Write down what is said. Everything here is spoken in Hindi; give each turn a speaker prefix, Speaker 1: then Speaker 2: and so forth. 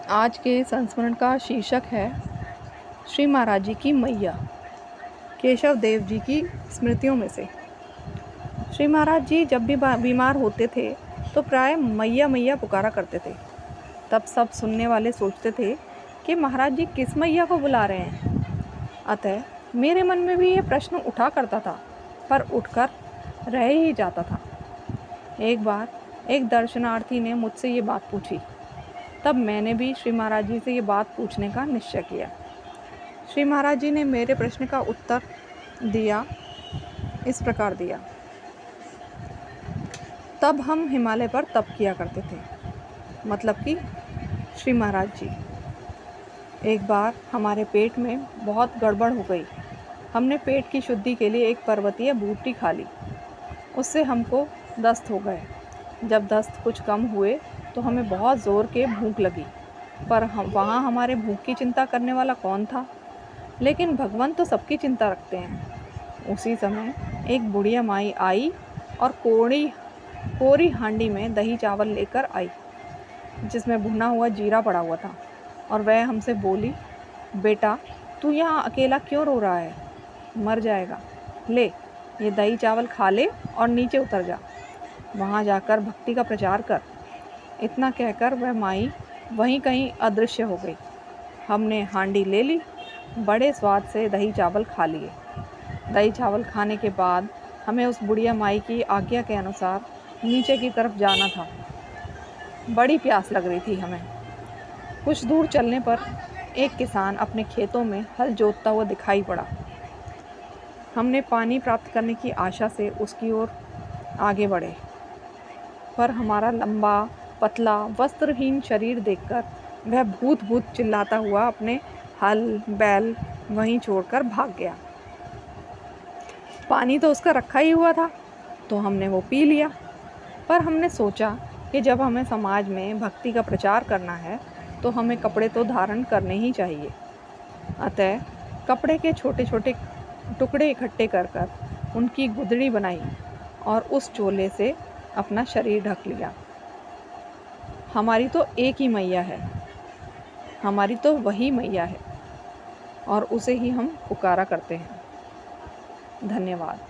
Speaker 1: आज के संस्मरण का शीर्षक है श्री महाराज जी की मैया। केशव देव जी की स्मृतियों में से। श्री महाराज जी जब भी बीमार होते थे तो प्राय मैया मैया पुकारा करते थे। तब सब सुनने वाले सोचते थे कि महाराज जी किस मैया को बुला रहे हैं। अतः मेरे मन में भी ये प्रश्न उठा करता था, पर उठकर रह ही जाता था। एक बार एक दर्शनार्थी ने मुझसे ये बात पूछी। तब मैंने भी श्री महाराज जी से ये बात पूछने का निश्चय किया। श्री महाराज जी ने मेरे प्रश्न का उत्तर दिया, इस प्रकार दिया। तब हम हिमालय पर तप किया करते थे, मतलब कि श्री महाराज जी। एक बार हमारे पेट में बहुत गड़बड़ हो गई। हमने पेट की शुद्धि के लिए एक पर्वतीय बूटी खा ली। उससे हमको दस्त हो गए। जब दस्त कुछ कम हुए तो हमें बहुत ज़ोर के भूख लगी, पर वहाँ हमारे भूख की चिंता करने वाला कौन था। लेकिन भगवान तो सबकी चिंता रखते हैं। उसी समय एक बुढ़िया माई आई और कोरी हांडी में दही चावल लेकर आई, जिसमें भुना हुआ जीरा पड़ा हुआ था। और वह हमसे बोली, बेटा तू यहाँ अकेला क्यों रो रहा है, मर जाएगा। ले ये दही चावल खा ले और नीचे उतर जा, वहाँ जाकर भक्ति का प्रचार कर। इतना कहकर वह माई वहीं कहीं अदृश्य हो गई। हमने हांडी ले ली, बड़े स्वाद से दही चावल खा लिए। दही चावल खाने के बाद हमें उस बुढ़िया माई की आज्ञा के अनुसार नीचे की तरफ जाना था। बड़ी प्यास लग रही थी हमें। कुछ दूर चलने पर एक किसान अपने खेतों में हल जोतता हुआ दिखाई पड़ा। हमने पानी प्राप्त करने की आशा से उसकी ओर आगे बढ़े, पर हमारा लंबा पतला वस्त्रहीन शरीर देखकर वह भूत भूत चिल्लाता हुआ अपने हल बैल वहीं छोड़कर भाग गया। पानी तो उसका रखा ही हुआ था, तो हमने वो पी लिया। पर हमने सोचा कि जब हमें समाज में भक्ति का प्रचार करना है तो हमें कपड़े तो धारण करने ही चाहिए। अतः कपड़े के छोटे छोटे टुकड़े इकट्ठे कर उनकी गुदड़ी बनाई और उस चोले से अपना शरीर ढक लिया। हमारी तो एक ही मैया है, हमारी तो वही मैया है और उसे ही हम पुकारा करते हैं। धन्यवाद।